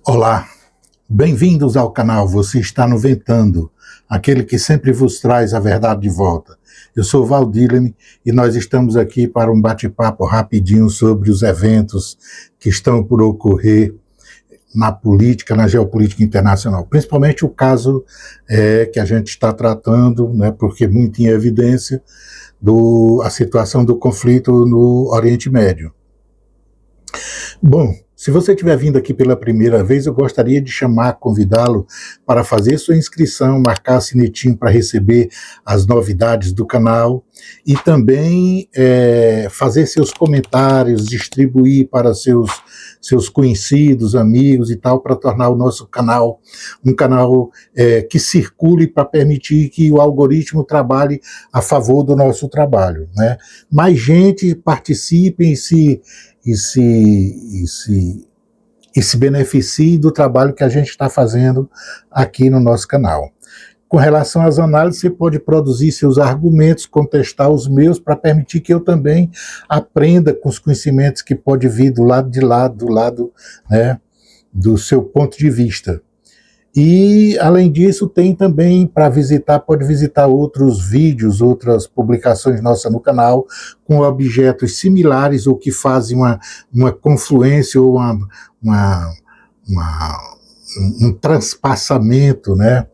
Olá, bem-vindos ao canal Você Está no Ventando, aquele que sempre vos traz a verdade de volta. Eu sou Valdilene e nós estamos aqui para um bate-papo rapidinho sobre os eventos que estão por ocorrer na política, na geopolítica internacional. Principalmente o caso que a gente está tratando, né, porque muito em evidência, a situação do conflito no Oriente Médio. Bom, se você estiver vindo aqui pela primeira vez, eu gostaria de convidá-lo para fazer sua inscrição, marcar o sinetinho para receber as novidades do canal e também fazer seus comentários, distribuir para seus conhecidos, amigos e tal, para tornar o nosso canal um canal que circule para permitir que o algoritmo trabalhe a favor do nosso trabalho, né? Mais gente participe e se beneficie do trabalho que a gente está fazendo aqui no nosso canal. Com relação às análises, você pode produzir seus argumentos, contestar os meus, para permitir que eu também aprenda com os conhecimentos que pode vir do lado, né, do seu ponto de vista. E, além disso, tem também para pode visitar outros vídeos, outras publicações nossas no canal, com objetos similares ou que fazem uma confluência ou um transpassamento, né,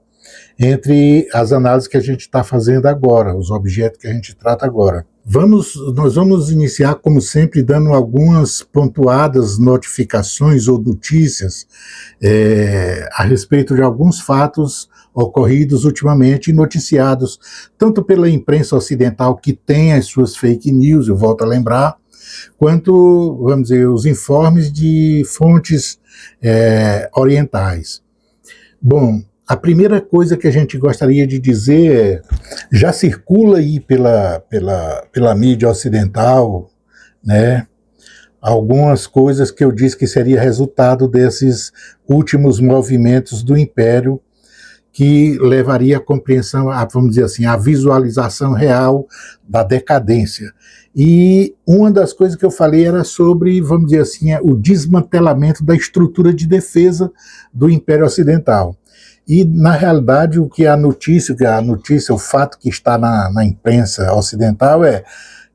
entre as análises que a gente está fazendo agora, os objetos que a gente trata agora. Nós vamos iniciar, como sempre, dando algumas pontuadas notificações ou notícias a respeito de alguns fatos ocorridos ultimamente e noticiados, tanto pela imprensa ocidental, que tem as suas fake news, eu volto a lembrar, quanto, vamos dizer, os informes de fontes orientais. Bom, a primeira coisa que a gente gostaria de dizer já circula aí pela mídia ocidental, né, algumas coisas que eu disse que seria resultado desses últimos movimentos do Império, que levaria à compreensão, vamos dizer assim, a visualização real da decadência. E uma das coisas que eu falei era sobre, vamos dizer assim, o desmantelamento da estrutura de defesa do Império Ocidental. E, na realidade, o fato que está na imprensa ocidental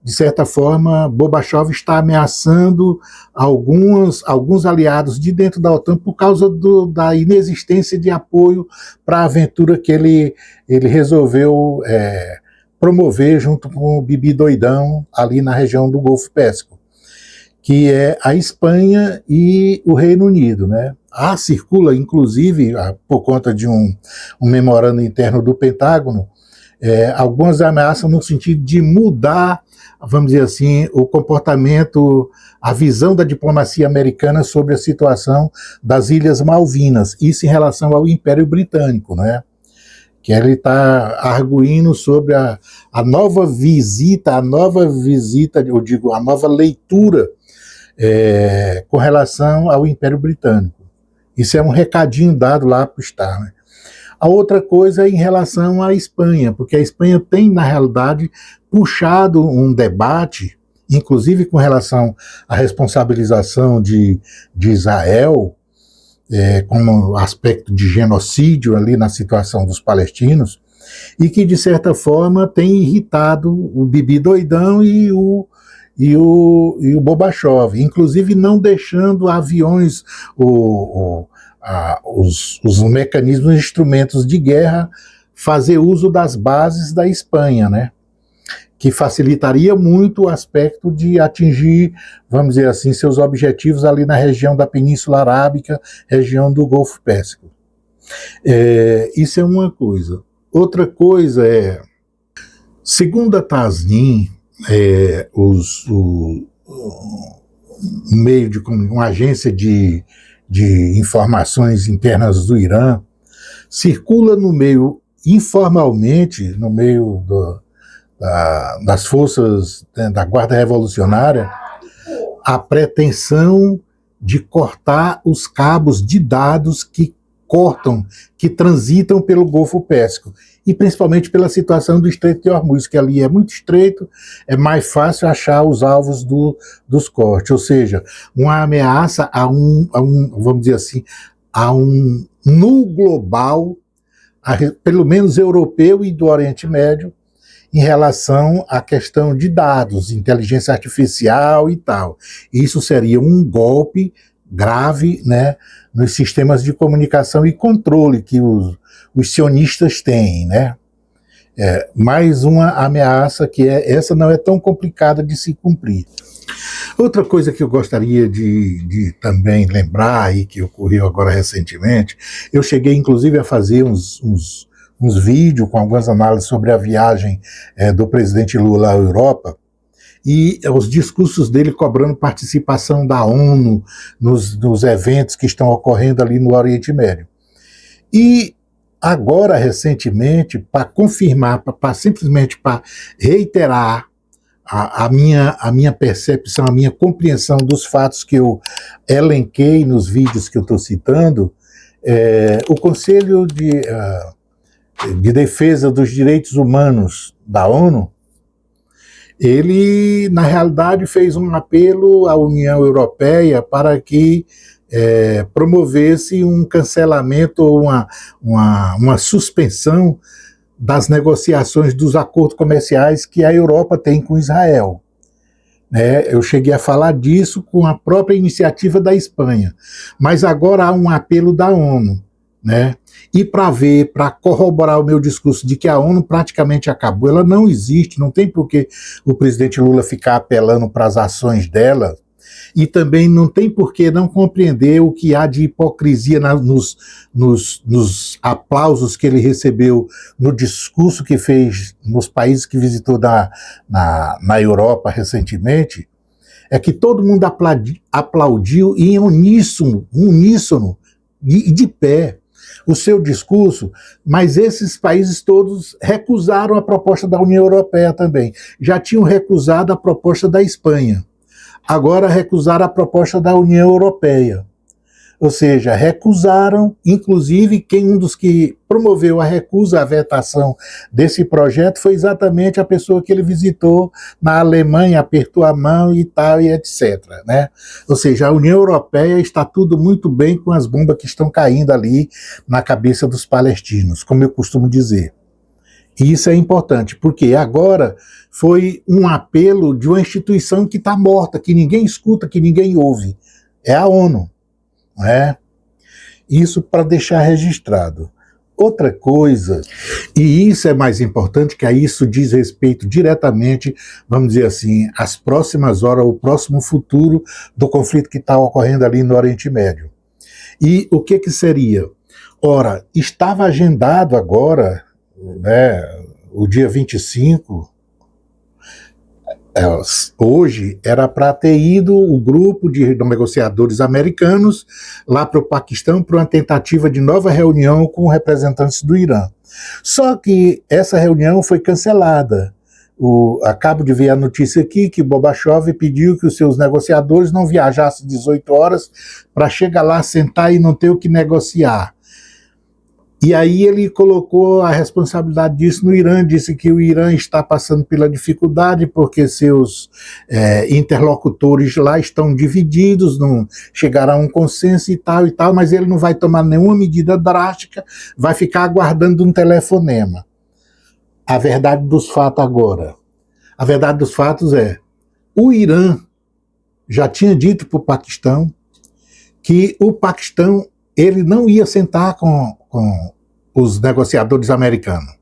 de certa forma, Gorbachev está ameaçando alguns aliados de dentro da OTAN por causa da inexistência de apoio para a aventura que ele resolveu promover junto com o Bibi Doidão ali na região do Golfo Pérsico, que é a Espanha e o Reino Unido, né? Circula, inclusive, por conta de um memorando interno do Pentágono, algumas ameaças no sentido de mudar, vamos dizer assim, o comportamento, a visão da diplomacia americana sobre a situação das Ilhas Malvinas, isso em relação ao Império Britânico, né? Que ele está arguindo sobre a nova leitura com relação ao Império Britânico. Isso é um recadinho dado lá para o Star, né? A outra coisa é em relação à Espanha, porque a Espanha tem, na realidade, puxado um debate, inclusive com relação à responsabilização de Israel, como aspecto de genocídio ali na situação dos palestinos, e que, de certa forma, tem irritado o Bibi Doidão e o Gorbachev, inclusive não deixando aviões, os mecanismos e instrumentos de guerra fazer uso das bases da Espanha, né? Que facilitaria muito o aspecto de atingir, vamos dizer assim, seus objetivos ali na região da Península Arábica, região do Golfo Pérsico. Isso é uma coisa. Outra coisa segundo a Tasnim, meio de uma agência de informações internas do Irã, circula no meio, informalmente, no meio das forças, né, da Guarda Revolucionária, a pretensão de cortar os cabos de dados que transitam pelo Golfo Pérsico, e principalmente pela situação do Estreito de Hormuz, que ali é muito estreito, é mais fácil achar os alvos dos cortes, ou seja, uma ameaça vamos dizer assim, a um nu global, pelo menos europeu e do Oriente Médio, em relação à questão de dados, inteligência artificial e tal. Isso seria um golpe grave, né, nos sistemas de comunicação e controle que os sionistas têm, né? Mais uma ameaça que essa não é tão complicada de se cumprir. Outra coisa que eu gostaria de também lembrar, e que ocorreu agora recentemente, eu cheguei inclusive a fazer uns vídeos com algumas análises sobre a viagem do presidente Lula à Europa, e os discursos dele cobrando participação da ONU nos eventos que estão ocorrendo ali no Oriente Médio. E agora, recentemente, para confirmar, simplesmente para reiterar a minha percepção, a minha compreensão dos fatos que eu elenquei nos vídeos que eu estou citando, o Conselho de Defesa dos Direitos Humanos da ONU, ele, na realidade, fez um apelo à União Europeia para que promovesse um cancelamento ou uma suspensão das negociações dos acordos comerciais que a Europa tem com Israel. Eu cheguei a falar disso com a própria iniciativa da Espanha, mas agora há um apelo da ONU, né? E para corroborar o meu discurso de que a ONU praticamente acabou, ela não existe, não tem por que o presidente Lula ficar apelando para as ações dela, e também não tem por que não compreender o que há de hipocrisia nos aplausos que ele recebeu no discurso que fez nos países que visitou na Europa recentemente, é que todo mundo aplaudiu em uníssono e de pé o seu discurso, mas esses países todos recusaram a proposta da União Europeia também. Já tinham recusado a proposta da Espanha, agora recusaram a proposta da União Europeia. Ou seja, recusaram, inclusive um dos que promoveu a recusa, a vetação desse projeto foi exatamente a pessoa que ele visitou na Alemanha, apertou a mão e tal, e etc. Né? Ou seja, a União Europeia está tudo muito bem com as bombas que estão caindo ali na cabeça dos palestinos, como eu costumo dizer. E isso é importante, porque agora foi um apelo de uma instituição que está morta, que ninguém escuta, que ninguém ouve. É a ONU. Isso para deixar registrado. Outra coisa, e isso é mais importante, que isso diz respeito diretamente, vamos dizer assim, às próximas horas, o próximo futuro do conflito que está ocorrendo ali no Oriente Médio. E o que seria? Ora, estava agendado agora, o dia 25, hoje era para ter ido o grupo de negociadores americanos lá para o Paquistão para uma tentativa de nova reunião com representantes do Irã. Só que essa reunião foi cancelada. Acabo de ver a notícia aqui que Gorbachev pediu que os seus negociadores não viajassem 18 horas para chegar lá, sentar e não ter o que negociar. E aí ele colocou a responsabilidade disso no Irã, disse que o Irã está passando pela dificuldade porque seus interlocutores lá estão divididos, não chegaram a um consenso e tal, mas ele não vai tomar nenhuma medida drástica, vai ficar aguardando um telefonema. A verdade dos fatos agora. A verdade dos fatos é, o Irã já tinha dito para o Paquistão que o Paquistão ele não ia sentar com os negociadores americanos.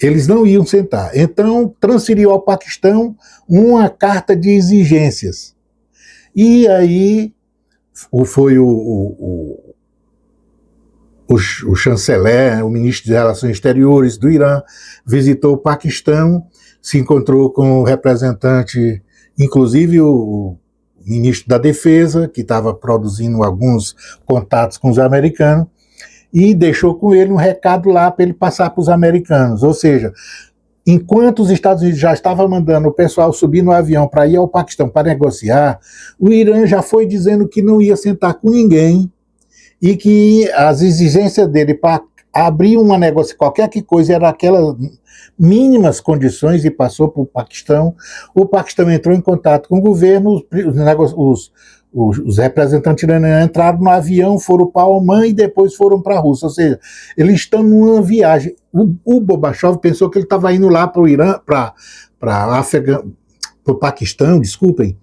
Eles não iam sentar. Então, transferiu ao Paquistão uma carta de exigências. E aí foi o chanceler, o ministro de Relações Exteriores do Irã, visitou o Paquistão, se encontrou com o representante, inclusive o ministro da Defesa, que estava produzindo alguns contatos com os americanos, e deixou com ele um recado lá para ele passar para os americanos. Ou seja, enquanto os Estados Unidos já estavam mandando o pessoal subir no avião para ir ao Paquistão para negociar, o Irã já foi dizendo que não ia sentar com ninguém e que as exigências dele para abrir uma negociação, qualquer que coisa, era aquelas mínimas condições, e passou para o Paquistão. O Paquistão entrou em contato com o governo, os representantes iranianos entraram no avião, foram para Omã e depois foram para a Rússia. Ou seja, eles estão numa viagem. O Gorbachev pensou que ele estava indo lá para o Irã, para o Paquistão, desculpem,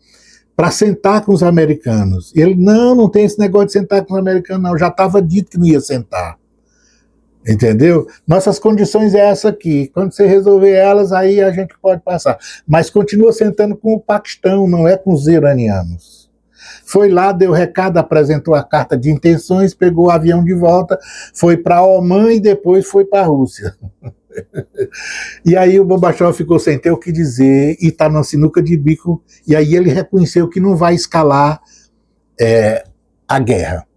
para sentar com os americanos. Ele, não tem esse negócio de sentar com os americanos, não. Já estava dito que não ia sentar. Entendeu? Nossas condições é essa aqui. Quando você resolver elas, aí a gente pode passar. Mas continua sentando com o Paquistão, não é com os iranianos. Foi lá, deu recado, apresentou a carta de intenções, pegou o avião de volta, foi para Omã e depois foi para a Rússia. E aí o Gorbachev ficou sem ter o que dizer e está na sinuca de bico, e aí ele reconheceu que não vai escalar a guerra.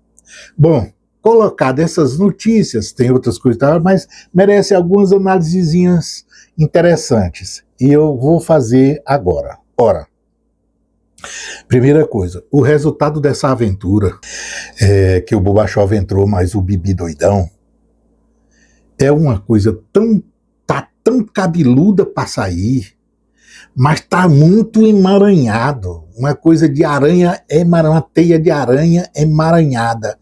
Bom, colocado essas notícias, tem outras coisas, mas merece algumas análisezinhas interessantes, e eu vou fazer agora. Ora, primeira coisa, o resultado dessa aventura, que o Gorbachev entrou, mas o Bibi doidão, é uma coisa tão cabeluda para sair, mas tá muito emaranhado, uma coisa de aranha, uma teia de aranha emaranhada,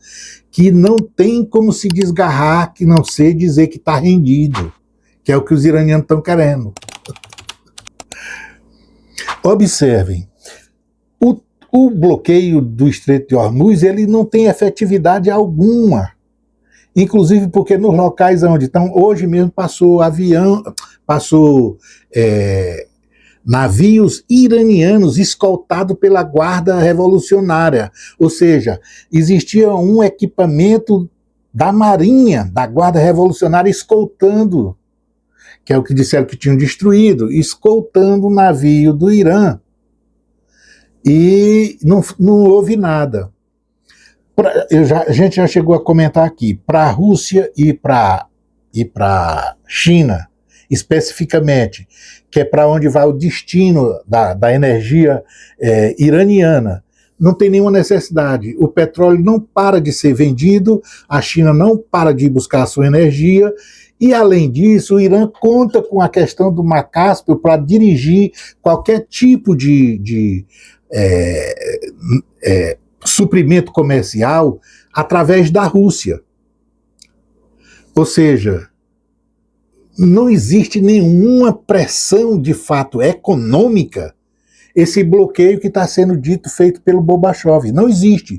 que não tem como se desgarrar, que não sei dizer que está rendido, que é o que os iranianos estão querendo. Observem, o bloqueio do Estreito de Hormuz, ele não tem efetividade alguma, inclusive porque nos locais onde estão, hoje mesmo passou navios iranianos escoltados pela Guarda Revolucionária, ou seja, existia um equipamento da Marinha, da Guarda Revolucionária escoltando, que é o que disseram que tinham destruído, escoltando o navio do Irã. E não houve nada. A gente já chegou a comentar aqui, para a Rússia e para a China, especificamente, que é para onde vai o destino da energia iraniana, não tem nenhuma necessidade. O petróleo não para de ser vendido, a China não para de buscar a sua energia, e além disso, o Irã conta com a questão do Mar Cáspio para dirigir qualquer tipo de suprimento comercial através da Rússia. Ou seja, não existe nenhuma pressão de fato econômica, esse bloqueio que está sendo feito pelo Gorbachev. Não existe.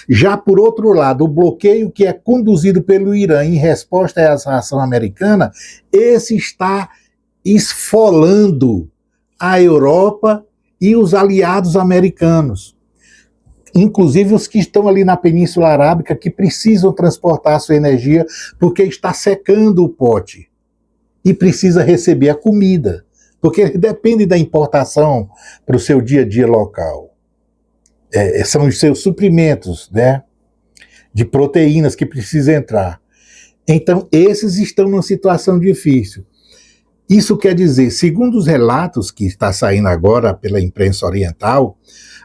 Já por outro lado, o bloqueio que é conduzido pelo Irã em resposta a essa ação americana, esse está esfolando a Europa e os aliados americanos, inclusive os que estão ali na Península Arábica, que precisam transportar a sua energia porque está secando o pote e precisa receber a comida, porque depende da importação para o seu dia a dia local. São os seus suprimentos, né, de proteínas que precisam entrar. Então, esses estão numa situação difícil. Isso quer dizer, segundo os relatos que está saindo agora pela imprensa oriental,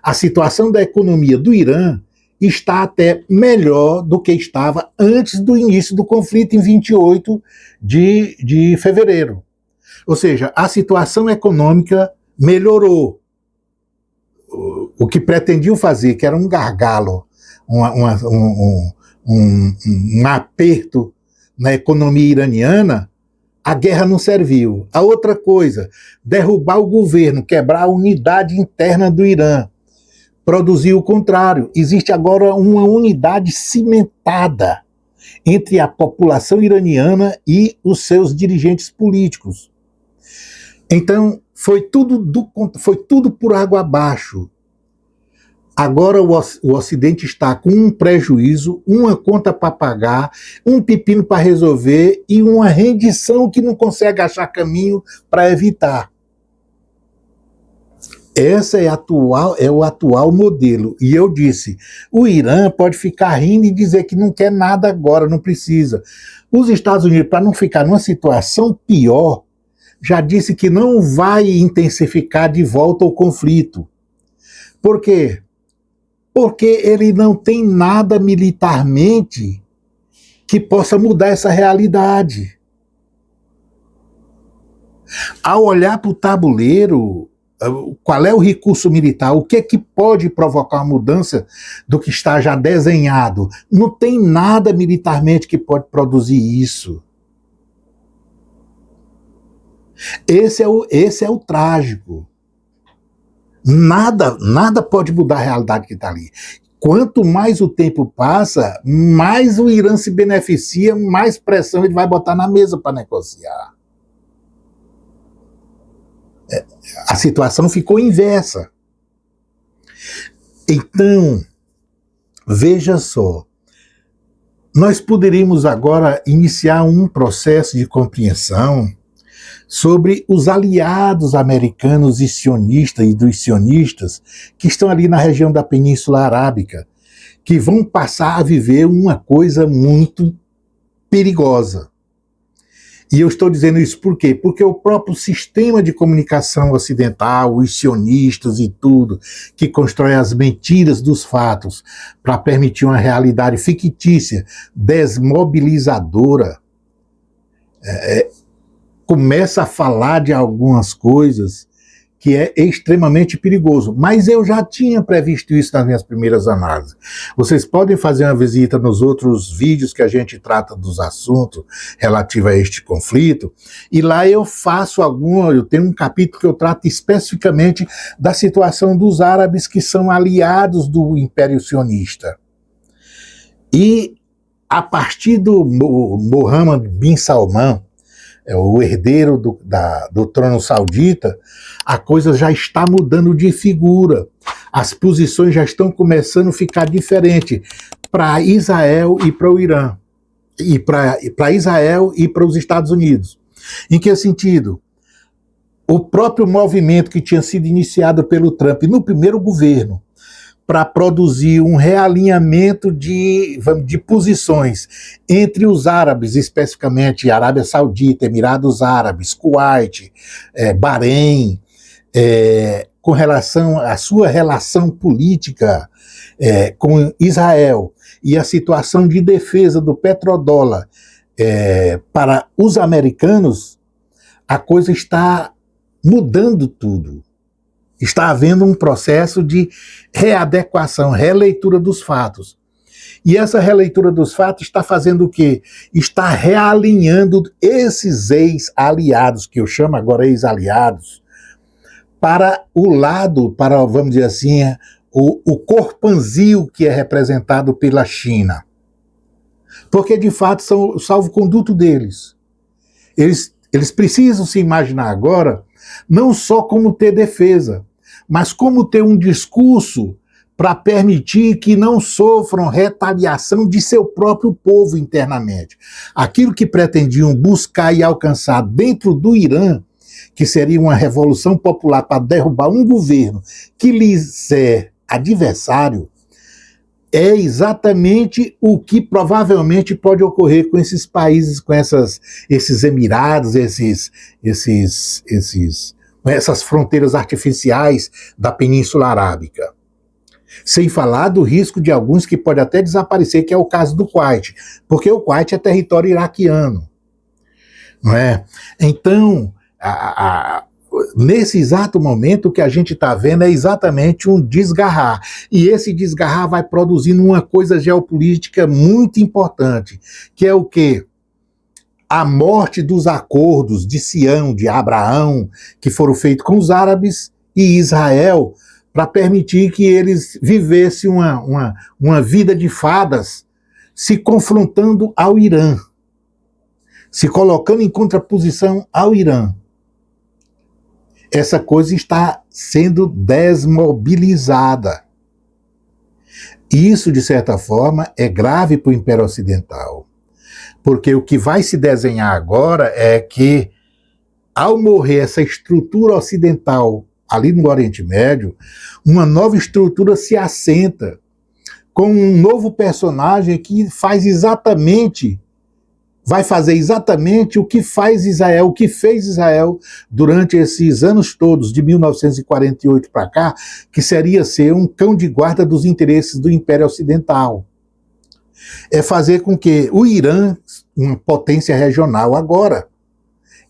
a situação da economia do Irã está até melhor do que estava antes do início do conflito em 28 de fevereiro. Ou seja, a situação econômica melhorou. O que pretendiam fazer, que era um gargalo, um aperto na economia iraniana, a guerra não serviu. A outra coisa, derrubar o governo, quebrar a unidade interna do Irã, produziu o contrário. Existe agora uma unidade cimentada entre a população iraniana e os seus dirigentes políticos. Então, foi tudo por água abaixo. Agora o Ocidente está com um prejuízo, uma conta para pagar, um pepino para resolver e uma rendição que não consegue achar caminho para evitar. Esse é o atual modelo. E eu disse, o Irã pode ficar rindo e dizer que não quer nada agora, não precisa. Os Estados Unidos, para não ficar numa situação pior, já disse que não vai intensificar de volta o conflito. Por quê? Porque ele não tem nada militarmente que possa mudar essa realidade. Ao olhar para o tabuleiro, qual é o recurso militar? O que é que pode provocar uma mudança do que está já desenhado? Não tem nada militarmente que pode produzir isso. Esse é o trágico. Nada pode mudar a realidade que está ali. Quanto mais o tempo passa, mais o Irã se beneficia, mais pressão ele vai botar na mesa para negociar. A situação ficou inversa. Então, veja só, nós poderíamos agora iniciar um processo de compreensão sobre os aliados americanos e sionistas e dos sionistas que estão ali na região da Península Arábica, que vão passar a viver uma coisa muito perigosa. E eu estou dizendo isso por quê? Porque o próprio sistema de comunicação ocidental, os sionistas e tudo, que constrói as mentiras dos fatos para permitir uma realidade fictícia, desmobilizadora, começa a falar de algumas coisas que é extremamente perigoso. Mas eu já tinha previsto isso nas minhas primeiras análises. Vocês podem fazer uma visita nos outros vídeos que a gente trata dos assuntos relativos a este conflito, e lá eu tenho um capítulo que eu trato especificamente da situação dos árabes que são aliados do Império Sionista. E a partir do Mohammed bin Salman, o herdeiro do trono saudita, a coisa já está mudando de figura. As posições já estão começando a ficar diferentes para Israel e para o Irã. E para Israel e para os Estados Unidos. Em que sentido? O próprio movimento que tinha sido iniciado pelo Trump no primeiro governo, para produzir um realinhamento de posições entre os árabes, especificamente Arábia Saudita, Emirados Árabes, Kuwait, Bahrein, com relação à sua relação política com Israel e a situação de defesa do petrodólar para os americanos, a coisa está mudando tudo. Está havendo um processo de readequação, releitura dos fatos. E essa releitura dos fatos está fazendo o quê? Está realinhando esses ex-aliados, que eu chamo agora ex-aliados, para o lado, para, vamos dizer assim, o corpanzil que é representado pela China. Porque, de fato, são o salvo-conduto deles. Eles precisam se imaginar agora não só como ter defesa, mas como ter um discurso para permitir que não sofram retaliação de seu próprio povo internamente. Aquilo que pretendiam buscar e alcançar dentro do Irã, que seria uma revolução popular para derrubar um governo que lhes é adversário, é exatamente o que provavelmente pode ocorrer com esses países, com esses Emirados, essas fronteiras artificiais da Península Arábica. Sem falar do risco de alguns que pode até desaparecer, que é o caso do Kuwait, porque o Kuwait é território iraquiano, não é? Então, nesse exato momento, o que a gente está vendo é exatamente um desgarrar, e esse desgarrar vai produzindo uma coisa geopolítica muito importante, que é o quê? A morte dos acordos de Sião, de Abraão, que foram feitos com os árabes e Israel, para permitir que eles vivessem uma vida de fadas, se confrontando ao Irã, se colocando em contraposição ao Irã. Essa coisa está sendo desmobilizada. Isso, de certa forma, é grave para o Império Ocidental. Porque o que vai se desenhar agora é que, ao morrer essa estrutura ocidental ali no Oriente Médio, uma nova estrutura se assenta com um novo personagem que faz exatamente vai fazer exatamente o que faz Israel, o que fez Israel durante esses anos todos, de 1948 para cá, que seria ser um cão de guarda dos interesses do Império Ocidental. É fazer com que o Irã, uma potência regional agora,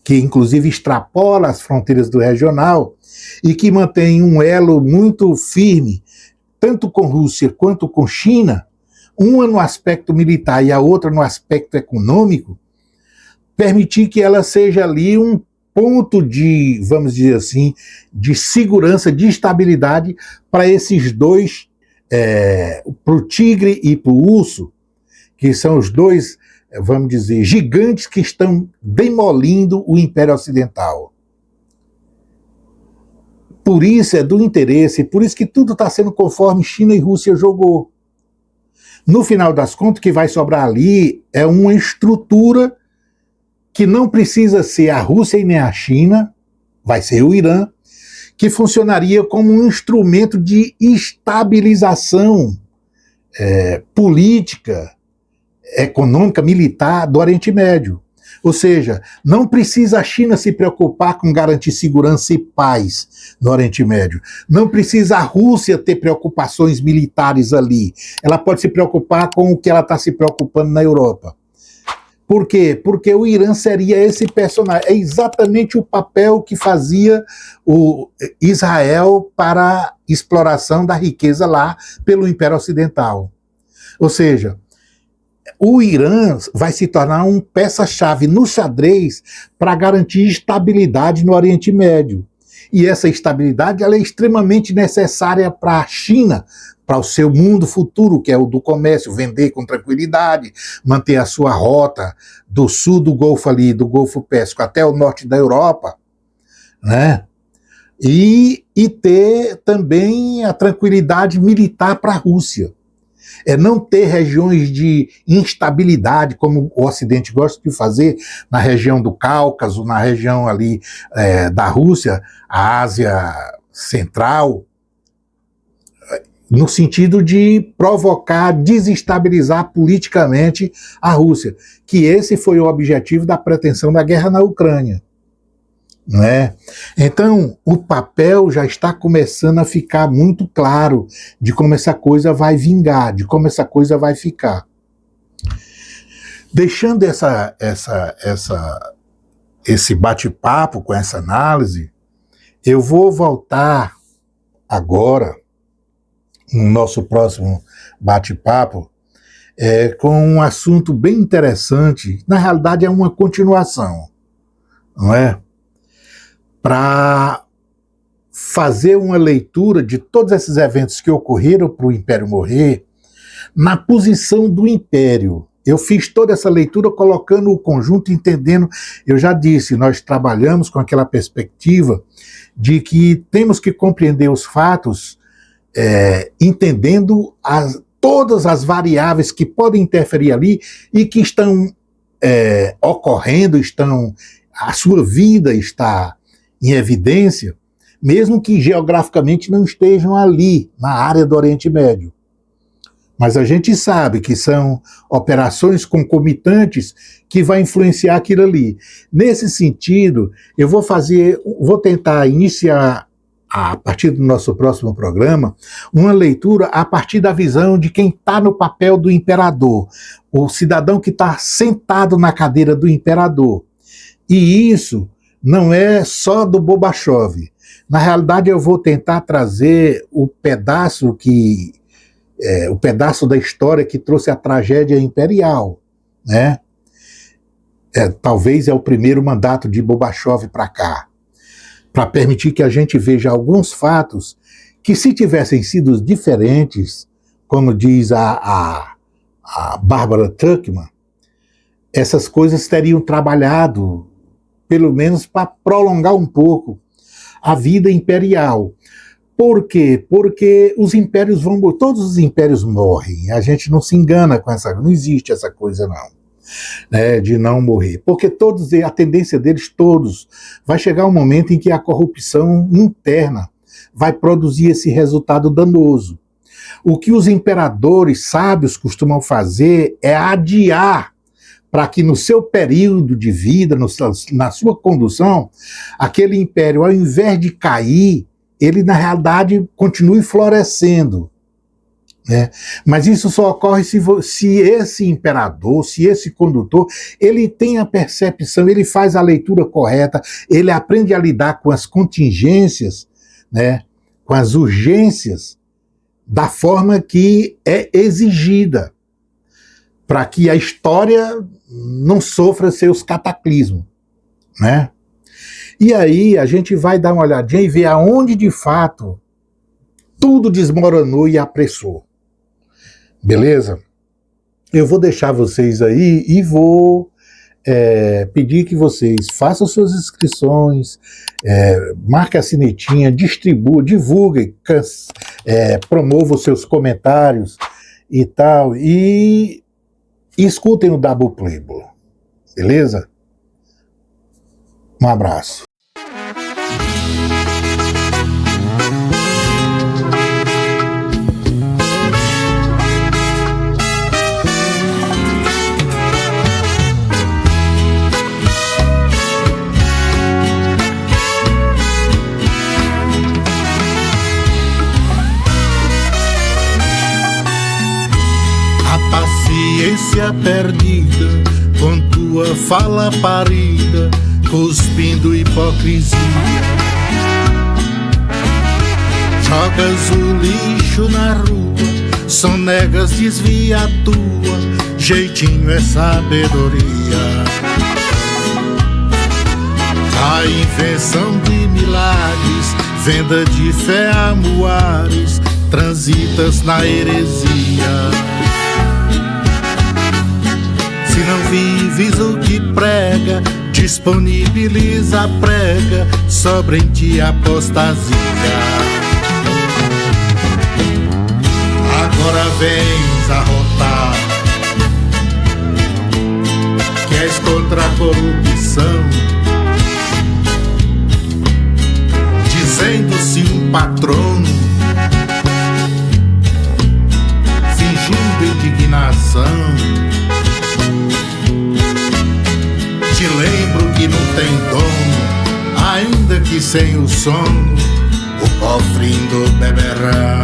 que inclusive extrapola as fronteiras do regional e que mantém um elo muito firme, tanto com Rússia quanto com China, uma no aspecto militar e a outra no aspecto econômico, permitir que ela seja ali um ponto de, vamos dizer assim, de segurança, de estabilidade para esses dois, para o tigre e para o urso, que são os dois, vamos dizer, gigantes que estão demolindo o Império Ocidental. Por isso é do interesse, por isso que tudo está sendo conforme China e Rússia jogou. No final das contas, o que vai sobrar ali é uma estrutura que não precisa ser a Rússia e nem a China, vai ser o Irã, que funcionaria como um instrumento de estabilização política, econômica, militar do Oriente Médio. Ou seja, não precisa a China se preocupar com garantir segurança e paz no Oriente Médio. Não precisa a Rússia ter preocupações militares ali. Ela pode se preocupar com o que ela está se preocupando na Europa. Por quê? Porque o Irã seria esse personagem. É exatamente o papel que fazia o Israel para a exploração da riqueza lá pelo Império Ocidental. Ou seja, o Irã vai se tornar uma peça-chave no xadrez para garantir estabilidade no Oriente Médio. E essa estabilidade ela é extremamente necessária para a China, para o seu mundo futuro, que é o do comércio, vender com tranquilidade, manter a sua rota do sul do Golfo ali, do Golfo Pérsico até o norte da Europa, né? E ter também a tranquilidade militar para a Rússia. É não ter regiões de instabilidade, como o Ocidente gosta de fazer, na região do Cáucaso, na região ali da Rússia, a Ásia Central, no sentido de provocar, desestabilizar politicamente a Rússia, que esse foi o objetivo da pretensão da guerra na Ucrânia. Não é? Então, o papel já está começando a ficar muito claro de como essa coisa vai vingar, de como essa coisa vai ficar. Deixando esse bate-papo com essa análise, eu vou voltar agora, no nosso próximo bate-papo, com um assunto bem interessante. Na realidade, é uma continuação, não é? Para fazer uma leitura de todos esses eventos que ocorreram para o Império morrer, na posição do Império. Eu fiz toda essa leitura colocando o conjunto, entendendo, eu já disse, nós trabalhamos com aquela perspectiva de que temos que compreender os fatos, entendendo todas as variáveis que podem interferir ali e que estão ocorrendo, a sua vida está em evidência, mesmo que geograficamente não estejam ali, na área do Oriente Médio. Mas a gente sabe que são operações concomitantes que vai influenciar aquilo ali. Nesse sentido, eu vou tentar iniciar, a partir do nosso próximo programa, uma leitura a partir da visão de quem está no papel do imperador, o cidadão que está sentado na cadeira do imperador. E isso não é só do Bobachoff. Na realidade, eu vou tentar trazer o pedaço da história que trouxe a tragédia imperial, né? Talvez é o primeiro mandato de Bobachoff para cá, para permitir que a gente veja alguns fatos que, se tivessem sido diferentes, como diz a Barbara Tuchman, essas coisas teriam trabalhado pelo menos para prolongar um pouco a vida imperial. Por quê? Porque os impérios todos os impérios morrem, a gente não se engana com não existe essa coisa não, né, de não morrer, porque a tendência deles todos, vai chegar um momento em que a corrupção interna vai produzir esse resultado danoso. O que os imperadores sábios costumam fazer é adiar para que no seu período de vida, na sua condução, aquele império, ao invés de cair, ele na realidade continue florescendo. Né? Mas isso só ocorre se esse imperador, se esse condutor, ele tem a percepção, ele faz a leitura correta, ele aprende a lidar com as contingências, né? Com as urgências, da forma que é exigida, para que a história não sofra seus cataclismos, né? E aí a gente vai dar uma olhadinha e ver aonde de fato tudo desmoronou e apressou. Beleza? Eu vou deixar vocês aí e vou pedir que vocês façam suas inscrições, marquem a sinetinha, divulguem, promovam seus comentários e tal, e escutem o Double Playboy. Beleza? Um abraço. Paciência perdida, com tua fala parida, cuspindo hipocrisia. Jogas o lixo na rua, sonegas, desvia a tua, jeitinho é sabedoria. A invenção de milagres, venda de fé a muares, transitas na heresia. Se não vives o que prega, disponibiliza a prega, sobra em ti apostasia. Agora vens arrotar, que és contra a corrupção, dizendo-se um patrono, fingindo indignação. Te lembro que não tem dono, ainda que sem o sono, o cofrinho do beberrão.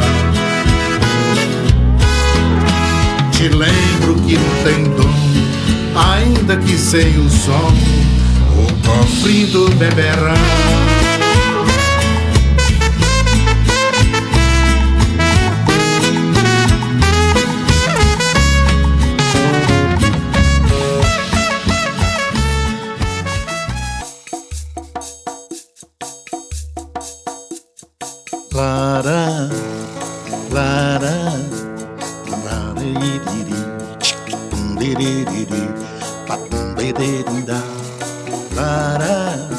Te lembro que não tem dono, ainda que sem o sono, o cofrinho do beberrão. Lara, lara, lara, lara,